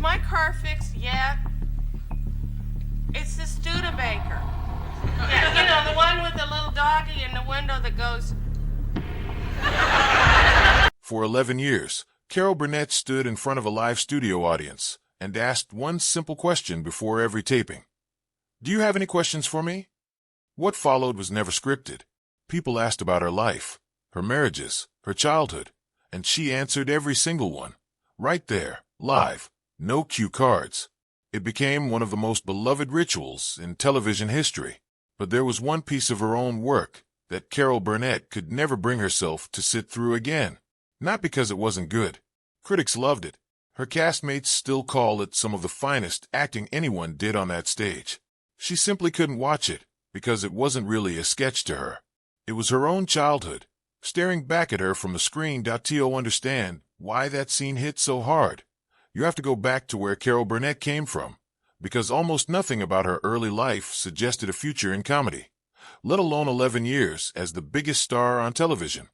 my car fixed yet? It's the Studebaker. Yeah, you know, the one with the little doggy in the window that goes... For 11 years, Carol Burnett stood in front of a live studio audience and asked one simple question before every taping. Do you have any questions for me? What followed was never scripted. People asked about her life, her marriages, her childhood, and she answered every single one. Right there, live, no cue cards. It became one of the most beloved rituals in television history. But there was one piece of her own work that Carol Burnett could never bring herself to sit through again. Not because it wasn't good. Critics loved it. Her castmates still call it some of the finest acting anyone did on that stage. She simply couldn't watch it because it wasn't really a sketch to her. It was her own childhood, staring back at her from the screen. To understand why that scene hit so hard, you have to go back to where Carol Burnett came from, because almost nothing about her early life suggested a future in comedy, let alone 11 years as the biggest star on television.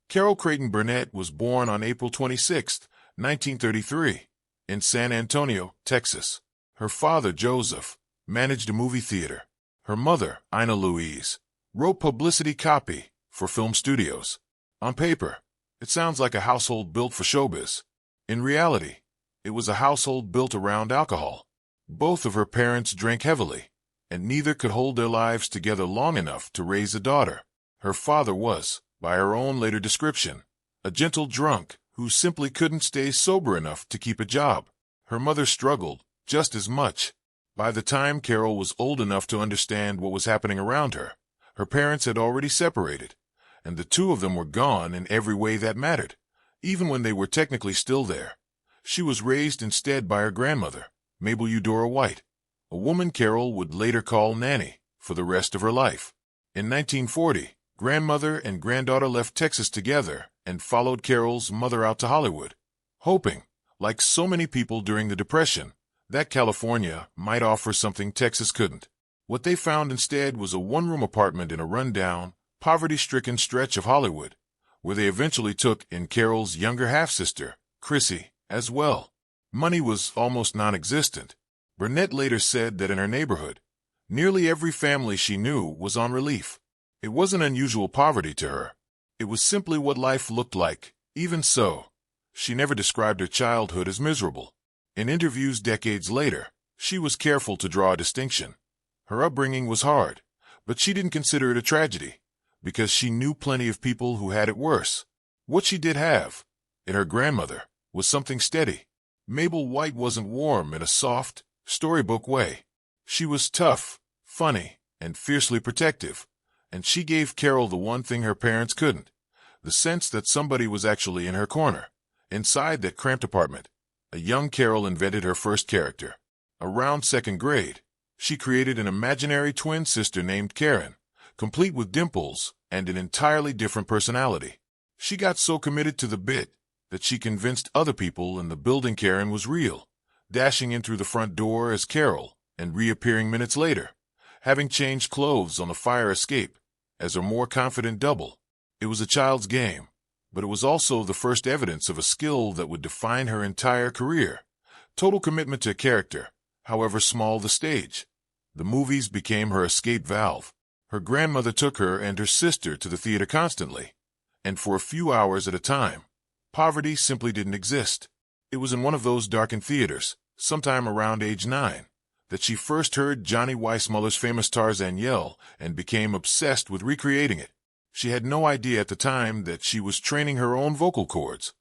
Carol Creighton Burnett was born on April 26, 1933, in San Antonio, Texas. Her father, Joseph, managed a movie theater. Her mother, Ina Louise, wrote publicity copy for film studios. On paper, it sounds like a household built for showbiz. In reality, it was a household built around alcohol. Both of her parents drank heavily, and neither could hold their lives together long enough to raise a daughter. Her father was, by her own later description, a gentle drunk who simply couldn't stay sober enough to keep a job. Her mother struggled just as much. By the time Carol was old enough to understand what was happening around her, her parents had already separated, and the two of them were gone in every way that mattered, even when they were technically still there. She was raised instead by her grandmother, Mabel Eudora White, a woman Carol would later call Nanny for the rest of her life. In 1940, grandmother and granddaughter left Texas together and followed Carol's mother out to Hollywood, hoping, like so many people during the Depression, that California might offer something Texas couldn't. What they found instead was a one-room apartment in a rundown, poverty-stricken stretch of Hollywood, where they eventually took in Carol's younger half-sister, Chrissy, as well. Money was almost non-existent. Burnett later said that in her neighborhood, nearly every family she knew was on relief. It wasn't unusual poverty to her. It was simply what life looked like. Even so, she never described her childhood as miserable. In interviews decades later, she was careful to draw a distinction. Her upbringing was hard, but she didn't consider it a tragedy, because she knew plenty of people who had it worse. What she did have, in her grandmother, was something steady. Mabel White wasn't warm in a soft, storybook way. She was tough, funny, and fiercely protective, and she gave Carol the one thing her parents couldn't, the sense that somebody was actually in her corner. Inside that cramped apartment, a young Carol invented her first character. Around second grade, she created an imaginary twin sister named Karen, complete with dimples and an entirely different personality. She got so committed to the bit that she convinced other people in the building Karen was real, dashing in through the front door as Carol and reappearing minutes later, having changed clothes on the fire escape as her more confident double. It was a child's game, but it was also the first evidence of a skill that would define her entire career. Total commitment to a character, however small the stage. The movies became her escape valve. Her grandmother took her and her sister to the theater constantly, and for a few hours at a time. Poverty simply didn't exist. It was in one of those darkened theaters, sometime around age 9, that she first heard Johnny Weissmuller's famous Tarzan yell and became obsessed with recreating it. She had no idea at the time that she was training her own vocal cords,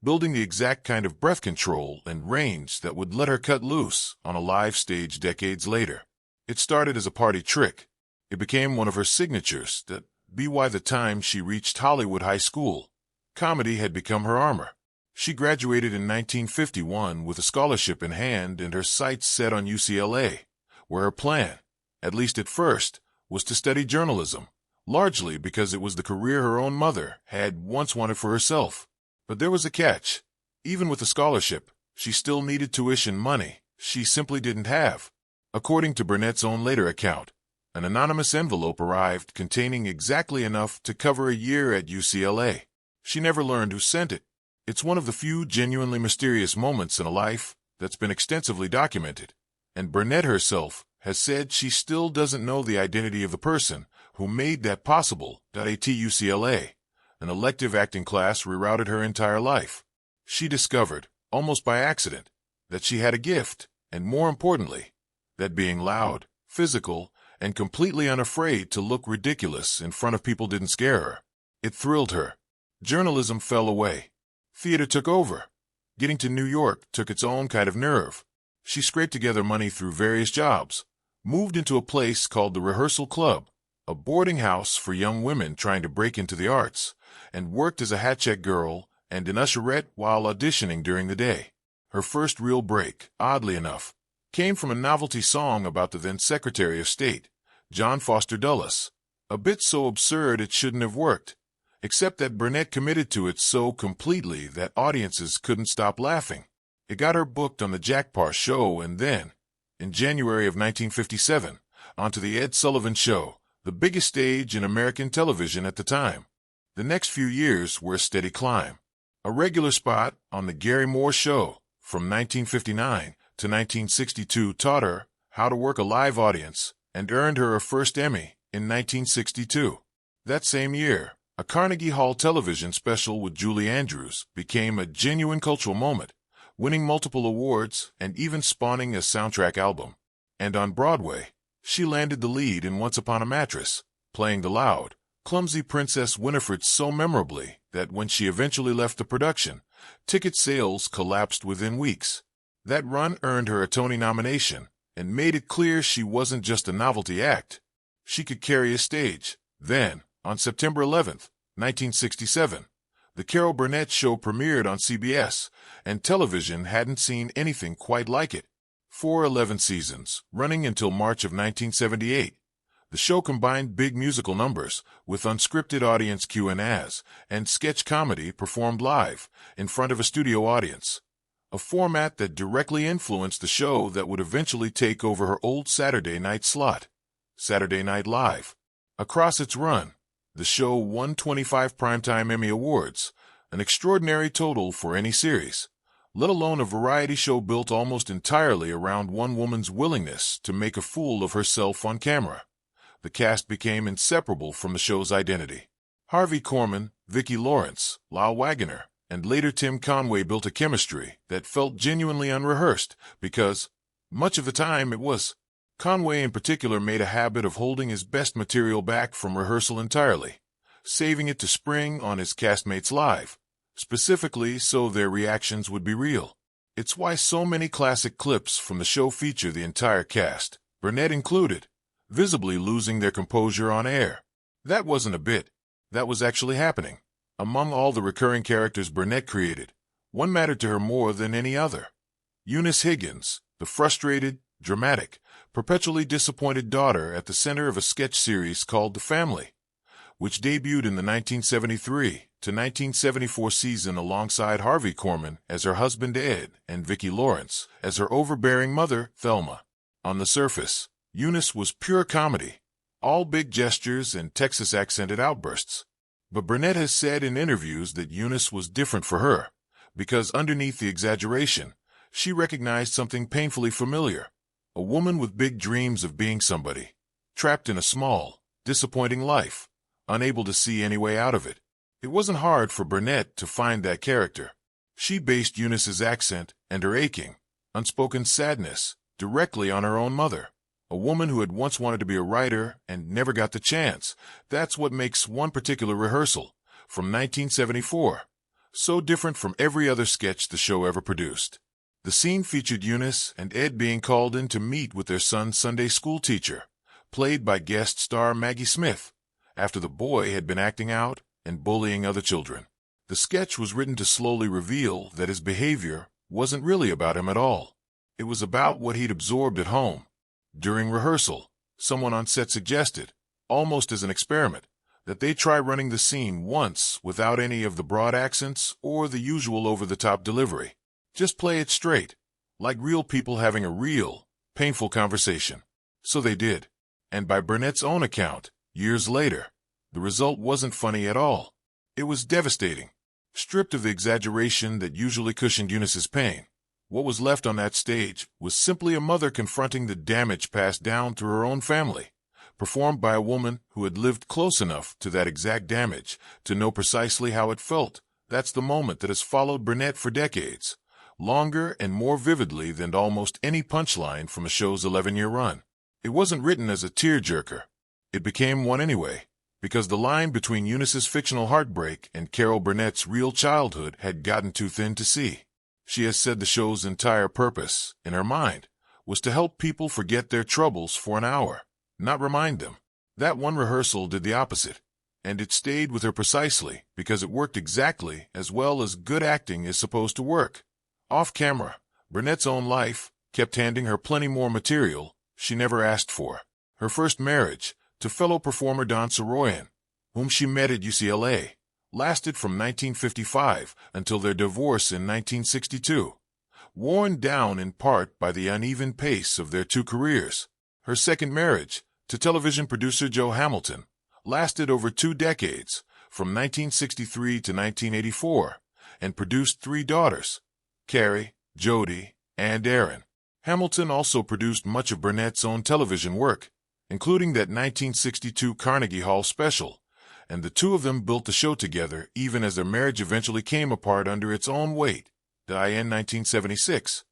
building the exact kind of breath control and range that would let her cut loose on a live stage decades later. It started as a party trick. It became one of her signatures that, by the time she reached Hollywood high school, comedy had become her armor. She graduated in 1951 with a scholarship in hand and her sights set on UCLA, where her plan, at least at first, was to study journalism, largely because it was the career her own mother had once wanted for herself. But there was a catch. Even with a scholarship, she still needed tuition money she simply didn't have. According to Burnett's own later account, an anonymous envelope arrived containing exactly enough to cover a year at UCLA. She never learned who sent it. It's one of the few genuinely mysterious moments in a life that's been extensively documented, and Burnett herself has said she still doesn't know the identity of the person who made that possible. At UCLA, an elective acting class rerouted her entire life. She discovered, almost by accident, that she had a gift, and more importantly, that being loud, physical, and completely unafraid to look ridiculous in front of people didn't scare her. It thrilled her. Journalism fell away. Theater took over. Getting to New York took its own kind of nerve. She scraped together money through various jobs, moved into a place called the Rehearsal Club, a boarding house for young women trying to break into the arts, and worked as a hat check girl and an usherette while auditioning during the day. Her first real break, oddly enough, came from a novelty song about the then Secretary of State, John Foster Dulles, a bit so absurd it shouldn't have worked, except that Burnett committed to it so completely that audiences couldn't stop laughing. It got her booked on the Jack Paar Show and then, in January of 1957, onto the Ed Sullivan Show, the biggest stage in American television at the time. The next few years were a steady climb. A regular spot on the Gary Moore Show from 1959 to 1962 taught her how to work a live audience and earned her a first Emmy in 1962. That same year, a Carnegie Hall television special with Julie Andrews became a genuine cultural moment, winning multiple awards and even spawning a soundtrack album. And on Broadway, she landed the lead in Once Upon a Mattress, playing the loud, clumsy Princess Winifred so memorably that when she eventually left the production, ticket sales collapsed within weeks. That run earned her a Tony nomination and made it clear she wasn't just a novelty act. She could carry a stage. Then, on September 11th, 1967, the Carol Burnett Show premiered on CBS, and television hadn't seen anything quite like it. 11 seasons, running until March of 1978. The show combined big musical numbers with unscripted audience Q&As and sketch comedy performed live in front of a studio audience, a format that directly influenced the show that would eventually take over her old Saturday night slot, Saturday Night Live. Across its run, the show won 25 Primetime Emmy Awards, an extraordinary total for any series, let alone a variety show built almost entirely around one woman's willingness to make a fool of herself on camera. The cast became inseparable from the show's identity. Harvey Korman, Vicki Lawrence, Lyle Waggoner, and later Tim Conway built a chemistry that felt genuinely unrehearsed because, much of the time, it was. Conway in particular made a habit of holding his best material back from rehearsal entirely, saving it to spring on his castmates live, specifically so their reactions would be real. It's why so many classic clips from the show feature the entire cast, Burnett included, visibly losing their composure on air. That wasn't a bit. That was actually happening. Among all the recurring characters Burnett created, one mattered to her more than any other. Eunice Higgins, the frustrated, dramatic, perpetually disappointed daughter at the center of a sketch series called The Family, which debuted in the 1973 to 1974 season alongside Harvey Korman as her husband Ed and Vicki Lawrence as her overbearing mother, Thelma. On the surface, Eunice was pure comedy, all big gestures and Texas-accented outbursts. But Burnett has said in interviews that Eunice was different for her, because underneath the exaggeration, she recognized something painfully familiar. A woman with big dreams of being somebody, trapped in a small, disappointing life, unable to see any way out of it. It wasn't hard for Burnett to find that character. She based Eunice's accent and her aching, unspoken sadness directly on her own mother, a woman who had once wanted to be a writer and never got the chance. That's what makes one particular rehearsal, from 1974, so different from every other sketch the show ever produced. The scene featured Eunice and Ed being called in to meet with their son's Sunday school teacher, played by guest star Maggie Smith, after the boy had been acting out and bullying other children. The sketch was written to slowly reveal that his behavior wasn't really about him at all. It was about what he'd absorbed at home. During rehearsal, someone on set suggested, almost as an experiment, that they try running the scene once without any of the broad accents or the usual over-the-top delivery. Just play it straight, like real people having a real, painful conversation. So they did. And by Burnett's own account, years later, the result wasn't funny at all. It was devastating. Stripped of the exaggeration that usually cushioned Eunice's pain, What was left on that stage was simply a mother confronting the damage passed down through her own family, performed by a woman who had lived close enough to that exact damage to know precisely how it felt. That's the moment that has followed Burnett for decades, longer and more vividly than almost any punchline from a show's 11-year run. It wasn't written as a tearjerker. It became one anyway, because the line between Eunice's fictional heartbreak and Carol Burnett's real childhood had gotten too thin to see. She has said the show's entire purpose, in her mind, was to help people forget their troubles for an hour, not remind them. That one rehearsal did the opposite, and it stayed with her precisely because it worked exactly as well as good acting is supposed to work. Off camera, Burnett's own life kept handing her plenty more material she never asked for. Her first marriage, to fellow performer Don Soroyan, whom she met at UCLA, lasted from 1955 until their divorce in 1962, worn down in part by the uneven pace of their two careers. Her second marriage, to television producer Joe Hamilton, lasted over 2 decades, from 1963 to 1984, and produced 3 daughters, Carrie, Jody, and Erin. Hamilton also produced much of Burnett's own television work, including that 1962 Carnegie Hall special, and the two of them built the show together even as their marriage eventually came apart under its own weight. In 1976,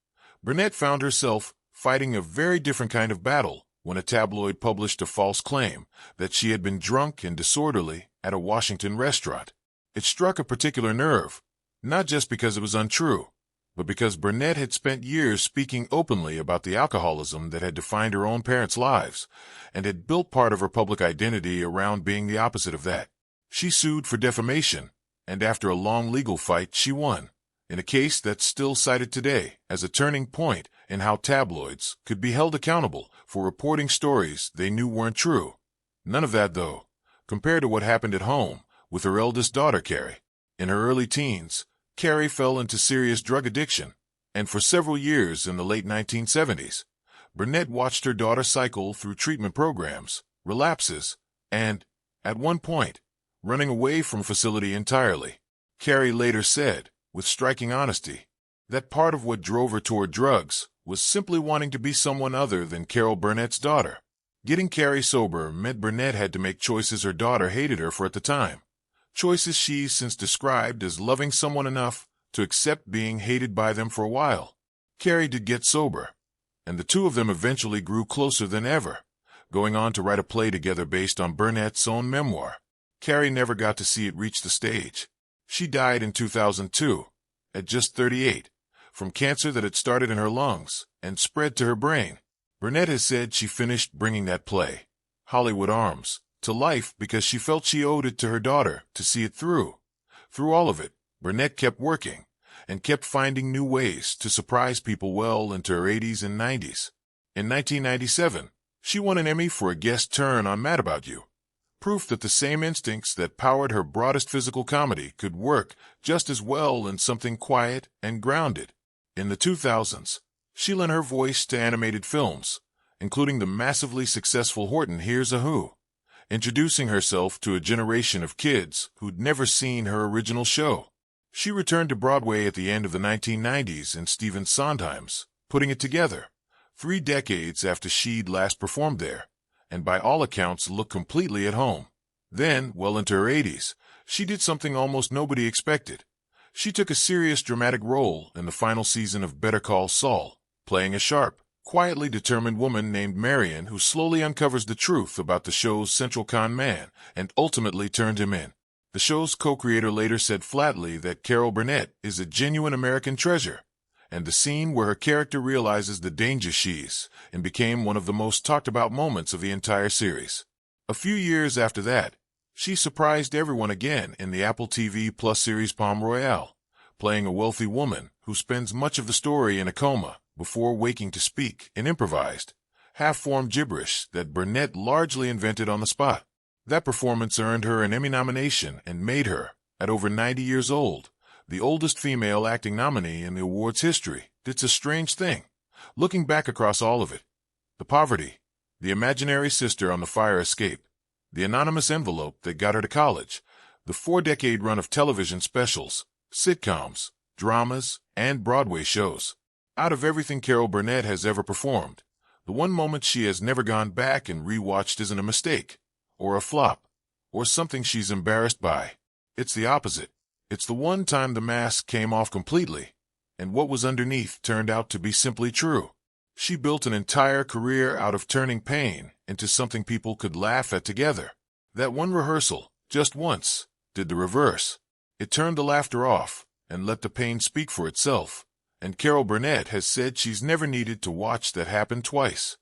Burnett found herself fighting a very different kind of battle when a tabloid published a false claim that she had been drunk and disorderly at a Washington restaurant. It struck a particular nerve, not just because it was untrue, but because Burnett had spent years speaking openly about the alcoholism that had defined her own parents' lives and had built part of her public identity around being the opposite of that. She sued for defamation, and after a long legal fight, she won, in a case that's still cited today as a turning point in how tabloids could be held accountable for reporting stories they knew weren't true. None of that, though, compared to what happened at home with her eldest daughter, Carrie. In her early teens, Carrie fell into serious drug addiction, and for several years in the late 1970s, Burnett watched her daughter cycle through treatment programs, relapses, and, at one point, running away from facility entirely. Carrie later said, with striking honesty, that part of what drove her toward drugs was simply wanting to be someone other than Carol Burnett's daughter. Getting Carrie sober meant Burnett had to make choices her daughter hated her for at the time. Choices she's since described as loving someone enough to accept being hated by them for a while. Carrie did get sober, and the two of them eventually grew closer than ever, going on to write a play together based on Burnett's own memoir. Carrie never got to see it reach the stage. She died in 2002, at just 38, from cancer that had started in her lungs and spread to her brain. Burnett has said she finished bringing that play, Hollywood Arms, to life because she felt she owed it to her daughter to see it through. Through all of it, Burnett kept working and kept finding new ways to surprise people well into her 80s and 90s. In 1997, she won an Emmy for a guest turn on Mad About You, proof that the same instincts that powered her broadest physical comedy could work just as well in something quiet and grounded. In the 2000s, she lent her voice to animated films, including the massively successful Horton Hears a Who, introducing herself to a generation of kids who'd never seen her original show. She returned to Broadway at the end of the 1990s in Stephen Sondheim's Putting It Together, 3 decades after she'd last performed there, and by all accounts looked completely at home. Then, well into her 80s, she did something almost nobody expected. She took a serious dramatic role in the final season of Better Call Saul, playing a sharp, quietly determined woman named Marion who slowly uncovers the truth about the show's central con man and ultimately turned him in. The show's co-creator later said flatly that Carol Burnett is a genuine American treasure, and the scene where her character realizes the danger she's in became one of the most talked about moments of the entire series. A few years after that, she surprised everyone again in the Apple TV Plus series Palm Royale, playing a wealthy woman who spends much of the story in a coma before waking to speak in improvised, half-formed gibberish that Burnett largely invented on the spot. That performance earned her an Emmy nomination and made her, at over 90 years old, the oldest female acting nominee in the award's history. It's a strange thing, looking back across all of it. The poverty, the imaginary sister on the fire escape, the anonymous envelope that got her to college, the 4-decade run of television specials, sitcoms, dramas, and Broadway shows. Out of everything Carol Burnett has ever performed, the one moment she has never gone back and rewatched isn't a mistake, or a flop, or something she's embarrassed by. It's the opposite. It's the one time the mask came off completely, and what was underneath turned out to be simply true. She built an entire career out of turning pain into something people could laugh at together. That one rehearsal, just once, did the reverse. It turned the laughter off and let the pain speak for itself. And Carol Burnett has said she's never needed to watch that happen twice.